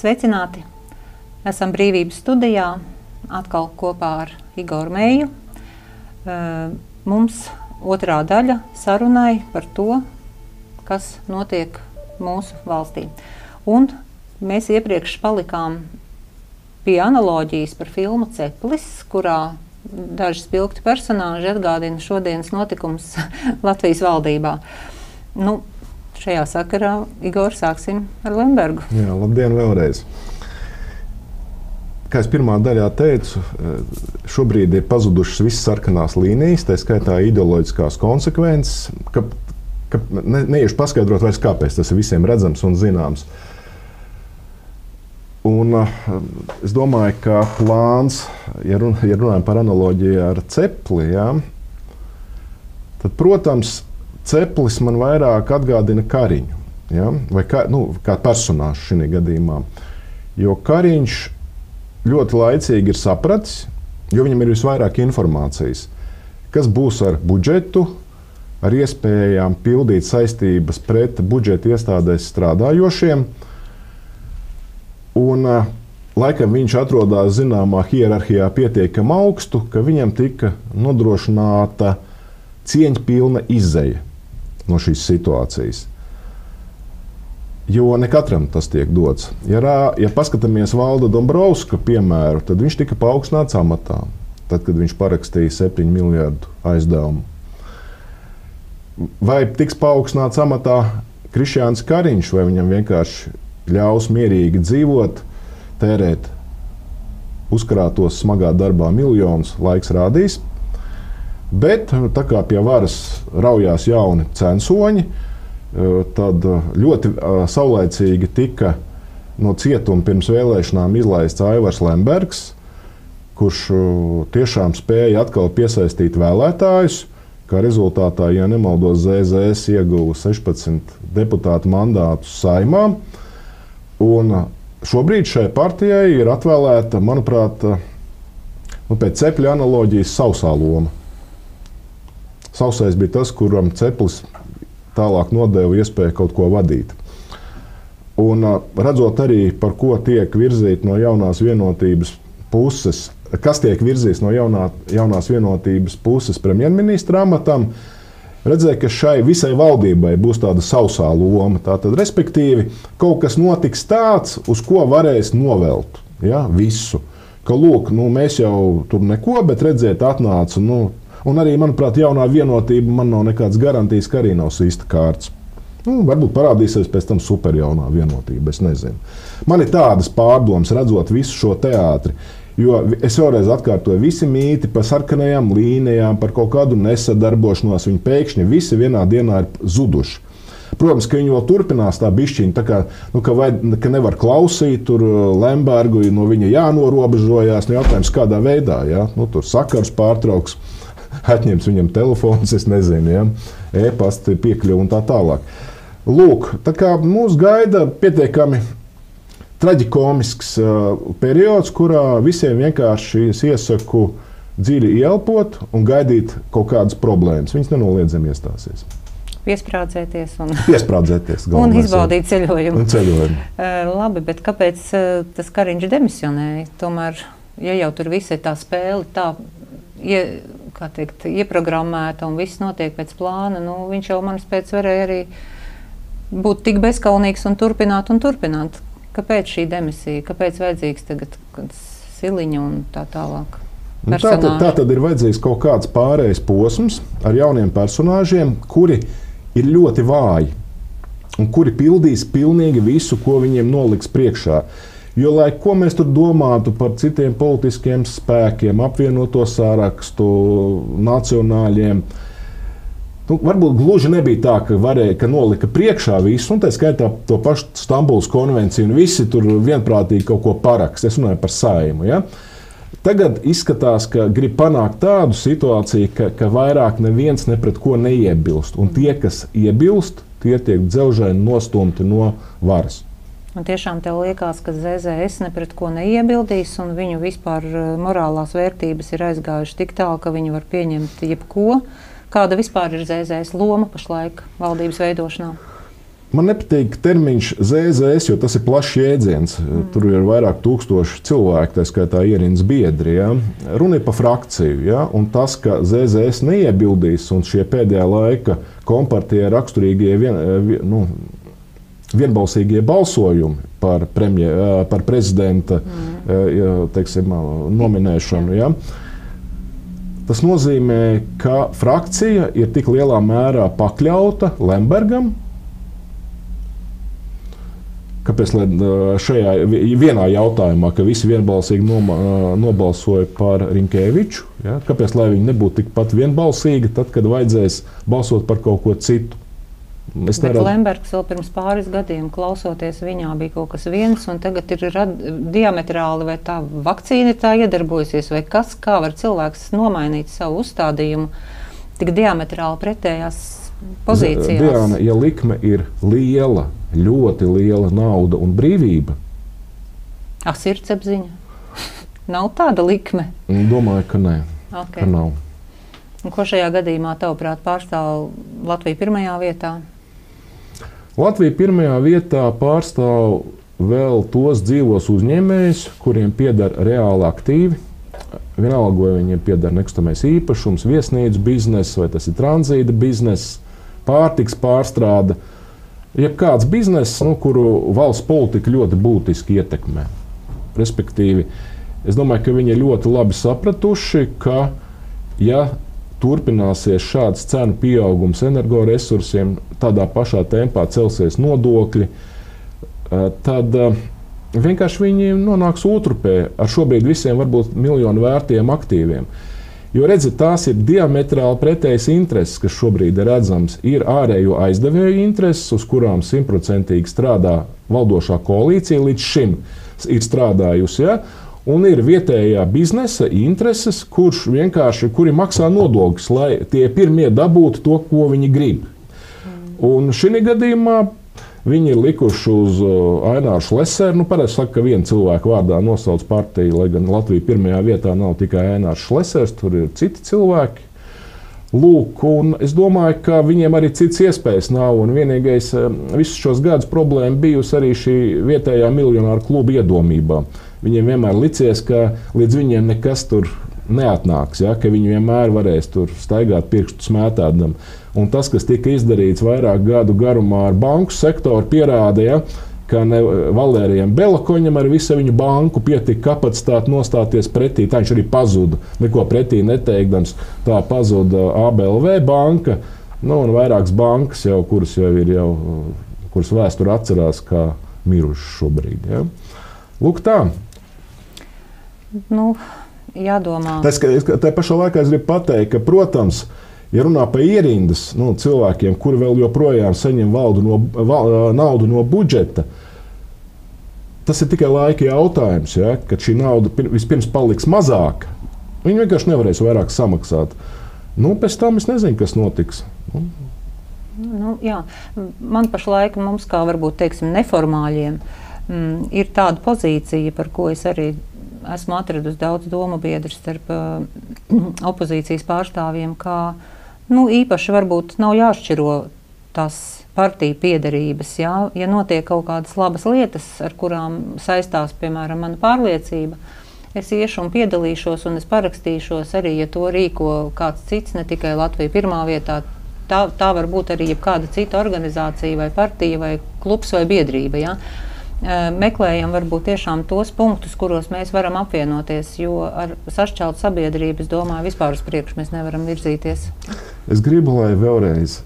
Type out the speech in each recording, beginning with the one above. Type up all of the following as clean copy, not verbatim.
Sveicināti! Esam Brīvības studijā, atkal kopā ar Igoru Meiju. Mums otrā daļa sarunai par to, kas notiek mūsu valstī. Un mēs iepriekš palikām pie analoģijas par filmu Ceplis, kurā daži spilgti personāži atgādina šodienas notikums Latvijas valdībā. Nu, šajā sakarā, Igor, sāksim ar Lembergu. Jā, labdien vēlreiz. Kā es pirmā daļā teicu, šobrīd ir pazudušas visas sarkanās līnijas, tā skaitā ideoloģiskās konsekvences, neiešu paskaidrot vairs kāpēc, tas ir visiem redzams un zināms. Un es domāju, ka plāns, ja runājam par analoģiju ar Cepli, jā, tad, protams, Ceplis man vairāk atgādina Kariņu, ja? Vai kā personāžu šī gadījumā. Jo Kariņš ļoti laicīgi ir sapratis, jo viņam ir visvairāk informācijas, kas būs ar budžetu, ar iespējām pildīt saistības pret budžeta iestādēs strādājošiem. Un laikam viņš atrodās zināmā hierarhijā pietiekami augstu, ka viņam tika nodrošināta cieņpilna izeja no šīs situācijas. Jo ne katram tas tiek dots. Ja paskatāmies Valda Dombrovska piemēru, tad viņš tika paaugstināts amatā, tad, kad viņš parakstīja 7 miljardu aizdevumu. Vai tiks paaugstināts amatā Krišjāns Kariņš, vai viņam vienkārši ļaus mierīgi dzīvot, tērēt uzkrātos smagā darbā miljonus, laiks rādīs. Bet tā kā pie varas raujās jauni censoņi, tad ļoti saulaicīgi tika no cietuma pirms vēlēšanām izlaists Aivars Lembergs, kurš tiešām spēja atkal piesaistīt vēlētājus, kā rezultātā, ja nemaldos, ZZS ieguva 16 deputātu mandātus Saeimā. Un šobrīd šai partijai ir atvēlēta, manuprāt, pēc Cepļa analoģijas sausā loma. Sausais bija tas, kuram Ceplis tālāk nodeva iespēju kaut ko vadīt. Un redzot arī, par ko tiek virzīti no jaunās vienotības puses, kas tiek virzīts no jaunās vienotības puses premjerministra amatam, redzēja, ka šai visai valdībai būs tāda sausā loma. Tātad, respektīvi, kaut kas notiks tāds, uz ko varēs novelt, ja, visu. Ka, lūk, mēs jau tur neko, bet redziet, atnāca, un arī, manuprāt, jaunā vienotība man nav nekāds garantijas, ka arī nav sīsta kārts. Varbūt parādīsies pēc tam super jaunā vienotība, es nezinu. Man ir tādas pārdomas, redzot visu šo teātri. Jo es vēlreiz atkārtoju, visi mīti par sarkanajām līnijām, par kaut kādu nesadarbošanos, viņi pēkšņi visi vienā dienā ir zuduši. Protams, ka viņi vēl turpinās tā bišķiņa, tā kā, ka nevar klausīt tur Lembergu, no viņa jānorobežojās, jautājums kādā veidā, ja? Tur sakars pārtrauks, atņems viņam telefons, es nezinu, ja? E-pasti piekļuva un tā tālāk. Lūk, tā kā mūs gaida pietiekami traģikomisks periods, kurā visiem vienkārši iesaku dziļi ielpot un gaidīt kaut kādas problēmas. Viņas nenoliedzami iestāsies. Piesprādzēties un izbaudīt ceļojumu. Labi, bet kāpēc tas Kariņš demisionēja? Tomēr, ja jau tur visa tā spēle tā ieprogrammēta un viss notiek pēc plāna, viņš jau manis pēc varēja arī būt tik bezkaunīgs un turpināt. Kāpēc šī demisija? Kāpēc vajadzīgs tagad Siliņa un tā tālāk? Tā tad ir vajadzīgs kaut kāds pārējais posms ar jauniem personāžiem, kuri ir ļoti vāji un kuri pildīs pilnīgi visu, ko viņiem noliks priekšā. Jo, lai ko mēs tur domātu par citiem politiskiem spēkiem, apvienoto sarakstu, nacionāļiem, varbūt gluži nebija tā, ka nolika priekšā visu, un tā skaitā to pašu Stambulas konvenciju, un visi tur vienprātīgi kaut ko parakst. Es runāju par Saeimu. Ja? Tagad izskatās, ka grib panākt tādu situāciju, ka vairāk neviens ne pret ko neiebilst, un tie, kas iebilst, tie tiek dzelžaini nostumti no varas. Un tiešām tev liekas, ka ZZS ne pret ko neiebildīs, un viņu vispār morālās vērtības ir aizgājuši tik tālu, ka viņi var pieņemt jebko. Kāda vispār ir ZZS loma pašlaik valdības veidošanā? Man nepatīk termiņš ZZS, jo tas ir plašs jēdziens. Tur ir vairāk tūkstoši cilvēku, tā skaitā ierindus biedri. Ja? Runa ir par frakciju. Ja? Un tas, ka ZZS neiebildīs un šie pēdējā laika kompartijai raksturīgie vienbalsīgie balsojumi par prezidenta teiksim, nominēšanu, ja? Tas nozīmē, ka frakcija ir tik lielā mērā pakļauta Lembergam. Kāpēc šajā vienā jautājumā, ka visi vienbalsīgi nobalsoja par Rinkēviču, ja? Kāpēc lai viņi nebūtu tikpat vienbalsīgi, tad, kad vajadzēs balsot par kaut ko citu? Bet Lembergs vēl pirms pāris gadiem, klausoties viņā, bija kaut kas viens, un tagad ir diametrāli, vai tā vakcīna tā iedarbojusies, vai kas, kā var cilvēks nomainīt savu uzstādījumu tik diametrāli pretējās pozīcijās. Diana, ja likme ir liela, ļoti liela nauda un brīvība. Sirdsapziņa? Nav tāda likme? Domāju, ka nē. Okay. Ka nav. Un ko šajā gadījumā tavuprāt pārstāv Latviju pirmajā vietā? Latvija pirmajā vietā pārstāv vēl tos dzīvos uzņēmējus, kuriem pieder reāli aktīvi. Vienalga, vai viņiem pieder nekustamais īpašums, viesnīcu bizness, vai tas ir tranzīta bizness, pārtiks pārstrāde. Jebkāds bizness, kuru valsts politika ļoti būtiski ietekmē. Respektīvi, es domāju, ka viņi ir ļoti labi sapratuši, ka, ja turpināsies šāds cenu pieaugums energoresursiem, tādā pašā tempā celsies nodokļi, tad vienkārši viņi nonāks otrupē ar šobrīd visiem varbūt miljonu vērtiem aktīviem. Jo redziet, tās ir diametrāli pretējas intereses, kas šobrīd ir redzams. Ir ārējo aizdevēju intereses, uz kurām 100% strādā valdošā koalīcija līdz šim ir strādājusi. Ja? Un ir vietējā biznesa intereses, kuri maksā nodokļus, lai tie pirmie dabūtu to, ko viņi grib. Un šī gadījumā viņi ir likuši uz Aināru Šleseru. Parasti saka, ka viena cilvēka vārdā nosauc partiju, lai gan Latvija pirmajā vietā nav tikai Ainārs Šlesers, tur ir citi cilvēki. Lūk, un es domāju, ka viņiem arī citas iespējas nav. Un vienīgais visus šos gadus problēma bijusi arī šī vietējā miljonāru kluba iedomībā. Viņiem vienmēr licies, ka līdz viņiem nekas tur neatnāks, ja? Ka viņi vienmēr varēs tur staigāt pirkstu smētādam. Un tas, kas tika izdarīts vairāk gadu garumā ar banku sektoru, pierāda, ja, ka Valērijam Belakoņam ar visu viņu banku pietika kapacitāti nostāties pretī. Tā viņš arī pazuda, neko pretī neteikdams. Tā pazuda ABLV banka, un vairākas bankas, kuras vēsture atcerās, kā mirušas šobrīd. Ja. Lūk tā. Jādomā. Tā pašā laikā es gribu pateikt, ka, protams, ja runā par ierindas cilvēkiem, kuri vēl joprojām saņem naudu no budžeta, tas ir tikai laika jautājums, ja, kad šī nauda vispirms paliks mazāka. Viņi vienkārši nevarēs vairāk samaksāt. Pēc tam es nezinu, kas notiks. Jā. Man pašlaik, mums kā varbūt teiksim neformāļiem, ir tāda pozīcija, par ko es arī esmu atradusi daudz domu biedru starp opozīcijas pārstāvjiem, kā īpaši varbūt nav jāšķiro tās partiju piederības. Ja notiek kaut kādas labas lietas, ar kurām saistās, piemēram, mana pārliecība, es iešu un piedalīšos un es parakstīšos arī, ja to rīko kāds cits, ne tikai Latvija pirmā vietā. Tā var būt arī jebkāda cita organizācija vai partija vai klubs vai biedrība. Ja? Meklējam varbūt tiešām tos punktus, kuros mēs varam apvienoties, jo ar sašķeltu sabiedrību, es domāju, vispār uz priekšu mēs nevaram virzīties. Es gribu, lai vēlreiz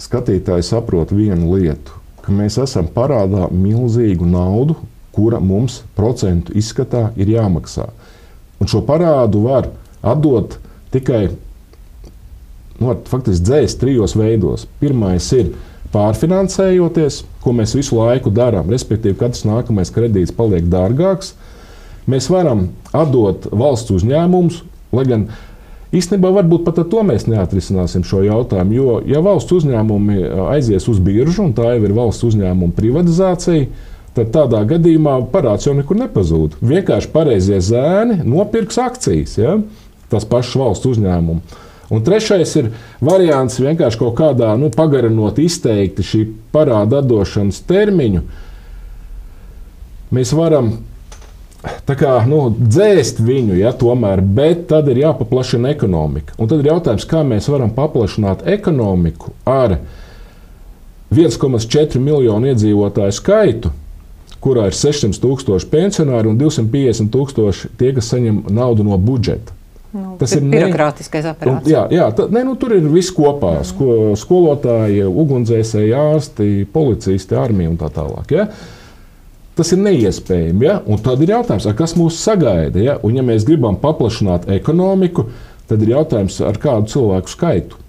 skatītāji saprot vienu lietu, ka mēs esam parādā milzīgu naudu, kura mums procentu izskatā ir jāmaksā. Un šo parādu var atdot tikai, faktiski dzēst 3 veidos. Pirmais ir pārfinansējoties, ko mēs visu laiku darām, respektīvi katrs nākamais kredīts paliek dārgāks. Mēs varam atdot valsts uzņēmumus, lai gan īstenībā varbūt pat ar to mēs neatrisināsim šo jautājumu, jo ja valsts uzņēmumi aizies uz biržu, un tā jau ir valsts uzņēmuma privatizācija, tad tādā gadījumā parāds jau nekur nepazūd. Vienkārši pareizie zēni nopirks akcijas, ja? Tas pašs valsts uzņēmums. Un trešais ir variants vienkārši kaut kādā, pagarinot izteikti šī parāda atdošanas termiņu. Mēs varam dzēst viņu, tomēr, bet tad ir jāpaplašina ekonomika. Un tad ir jautājums, kā mēs varam paplašināt ekonomiku ar 1,4 miljonu iedzīvotāju skaitu, kurā ir 600,000 pensionāri un 250,000 tie, kas saņem naudu no budžeta. Tas ir birokrātiskais aparāts. Tur ir viss kopā. Skolotāji, ugunsdzēsēji, ārsti, policisti, armija un tā tālāk. Ja? Tas ir neiespējami. Ja? Un tad ir jautājums, kas mūs sagaida. Ja? Un ja mēs gribam paplašināt ekonomiku, tad ir jautājums, ar kādu cilvēku skaitu.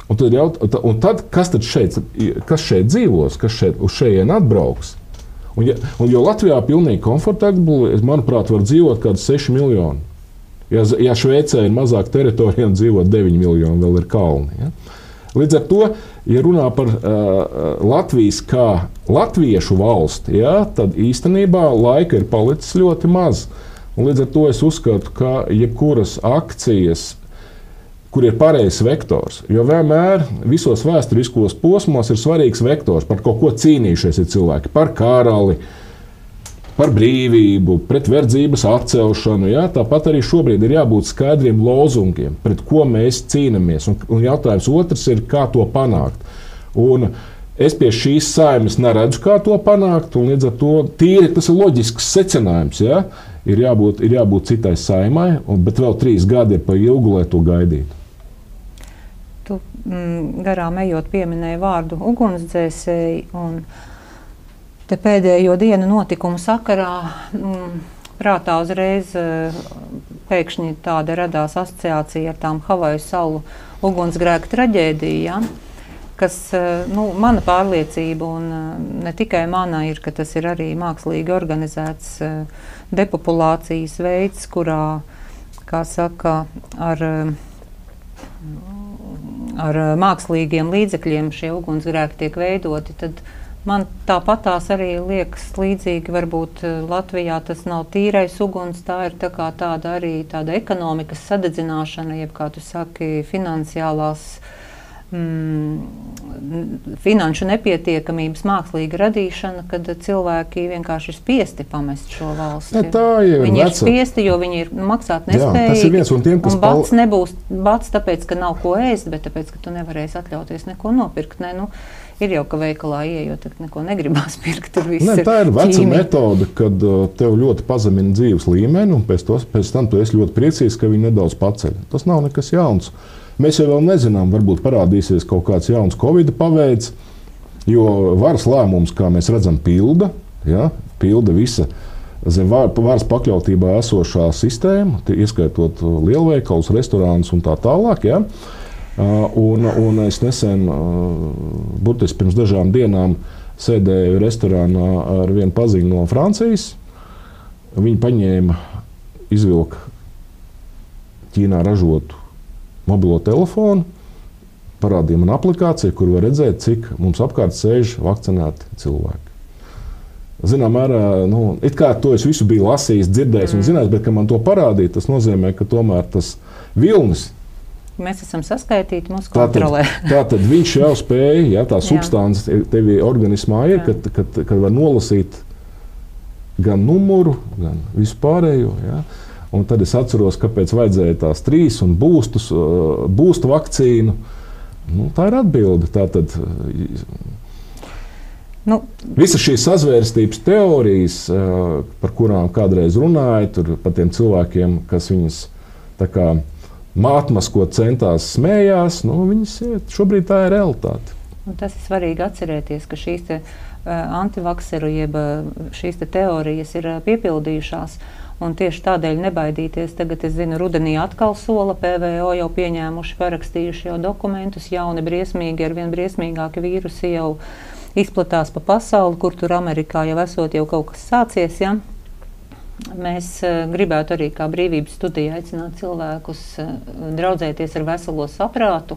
Un tad kas šeit dzīvos, kas uz šejien atbrauks? Jo Latvijā pilnīgi komfortabli, manuprāt, var dzīvot kāds 6 miljoni. Ja Šveicē ir mazāk teritorija un dzīvo 9 miljoni, vēl ir kalni. Ja? Līdz ar to, ja runā par Latvijas kā latviešu valsti, tad īstenībā laika ir palicis ļoti maz. Un līdz ar to es uzskatu, ka jebkuras akcijas, kur ir pareizs vektors, jo vienmēr visos vēsturiskos posmos ir svarīgs vektors, par kaut ko cīnījušies ir cilvēki, par karali, par brīvību, pret verdzības atcelšanu. Ja? Tāpat arī šobrīd ir jābūt skaidriem lozungiem, pret ko mēs cīnāmies. Un jautājums otrs ir, kā to panākt. Un es pie šīs saeimes neredzu, kā to panākt, un līdz ar to tīri tas ir loģisks secinājums. Ja? Ir jābūt citai saimai, bet vēl 3 gadi ir pa ilgu, lai to gaidītu. Tu garām ejot pieminēji vārdu ugunsdzēsēji, un te pēdējo dienu notikumu sakarā prātā uzreiz pēkšņi tāda radās asociācija ar tām Havaju salu ugunsgrēku traģēdiju, ja? Kas, mana pārliecība, un ne tikai mana, ir, ka tas ir arī mākslīgi organizēts depopulācijas veids, kurā, kā saka, ar mākslīgiem līdzekļiem šie ugunsgrēki tiek veidoti, tad man tāpatās arī liekas līdzīgi, varbūt Latvijā tas nav tīrais uguns, tā ir tāda ekonomikas sadedzināšana, jeb, kā tu saki, finanšu nepietiekamības mākslīga radīšana, kad cilvēki vienkārši ir spiesti pamest šo valsti. Viņi ir spiesti, jo viņi ir maksāt nespējīgi. Un bats nebūs bats tāpēc, ka nav ko ēst, bet tāpēc, ka tu nevarēsi atļauties neko nopirkt. Ir jau, ka veikalā ieejot, neko negribās pirkt. Tā ir veca metode, kad tev ļoti pazemina dzīves līmeni, un pēc tam tu esi ļoti priecīgs, ka viņi nedaudz paceļ. Tas nav nekas jauns. Mēs jau vēl nezinām, varbūt parādīsies kaut kāds jauns Covid paveids, jo varas lēmums, kā mēs redzam, pilda visa zem varas pakļautībā esošā sistēma, ieskaitot lielveikalus, restorānus un tā tālāk. Ja? Un es nesen, burtiski pirms dažām dienām, sēdēju restorānā ar vienu paziņu no Francijas. Viņi paņēma, izvilka Ķīnā ražotu mobilo telefonu, parādīja man aplikāciju, kur var redzēt, cik mums apkārt sēž vakcinēti cilvēki. Zinām, it kā to es visu biju lasījis, dzirdējis un zinājis, bet, ka man to parādīja, tas nozīmē, ka tomēr tas vilnis. Mēs esam saskaitīti, mūsu kontrolē. Tātad viņš jau spēja, tā substance tevi organismā ir, kad var nolasīt gan numuru, gan vispārējo. Ja? Un tad es atceros, kāpēc vajadzēja tās 3 un būstu vakcīnu. Tā ir atbilde. Tātad visas šīs sazvērstības teorijas, par kurām kādreiz runāja, tur par tiem cilvēkiem, kas viņas tā kā mātmaskot centās smējās, viņas šobrīd tā ir realitāte. Un tas ir svarīgi atcerēties, ka šīs antivakseru jeb šīs teorijas ir piepildījušās. Un tieši tādēļ nebaidīties. Tagad, es zinu, rudenī atkal sola, PVO jau pieņēmuši, parakstījuši jau dokumentus, jauni briesmīgi, arvien briesmīgāki vīrusi jau izplatās pa pasauli, kur tur Amerikā jau esot jau kaut kas sācies. Ja? Mēs gribētu arī kā brīvības studija aicināt cilvēkus draudzēties ar veselo saprātu,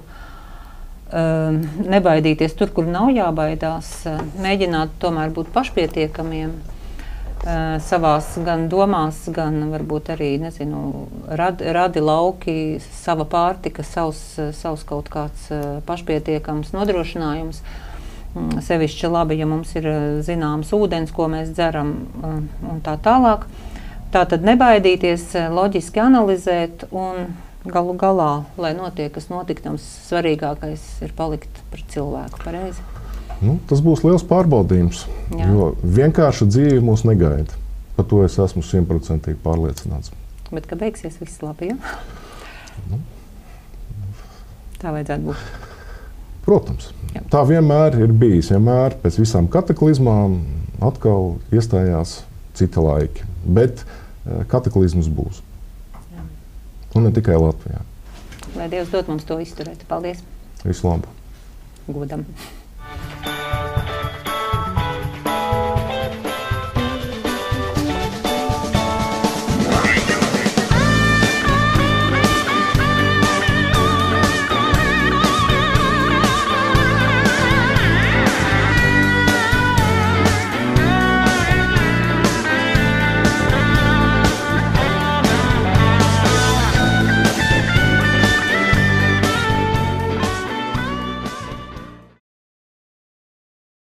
nebaidīties tur, kur nav jābaidās, mēģināt tomēr būt pašpietiekamiem. savās gan domās, gan varbūt arī, nezinu, radi lauki, sava pārtika, savs kaut kāds pašpietiekams nodrošinājums. Sevišķi labi, ja mums ir zināms ūdens, ko mēs dzeram un tā tālāk. Tātad nebaidīties, loģiski analizēt un galu galā, lai notiek, kas notiktams, svarīgākais ir palikt par cilvēku, pareizi. Tas būs liels pārbaudījums, jo vienkārša dzīve mūs negaida. Par to es esmu 100% pārliecināts. Bet, ka beigsies viss labi, ja? Tā vajadzētu būt. Protams. Tā vienmēr ir bijis. Vienmēr pēc visām kataklizmām atkal iestājās cita laiki. Bet kataklizmas būs. Un ne tikai Latvijā. Lai Dievs dod mums to izturēt. Paldies. Visu labu. Godam.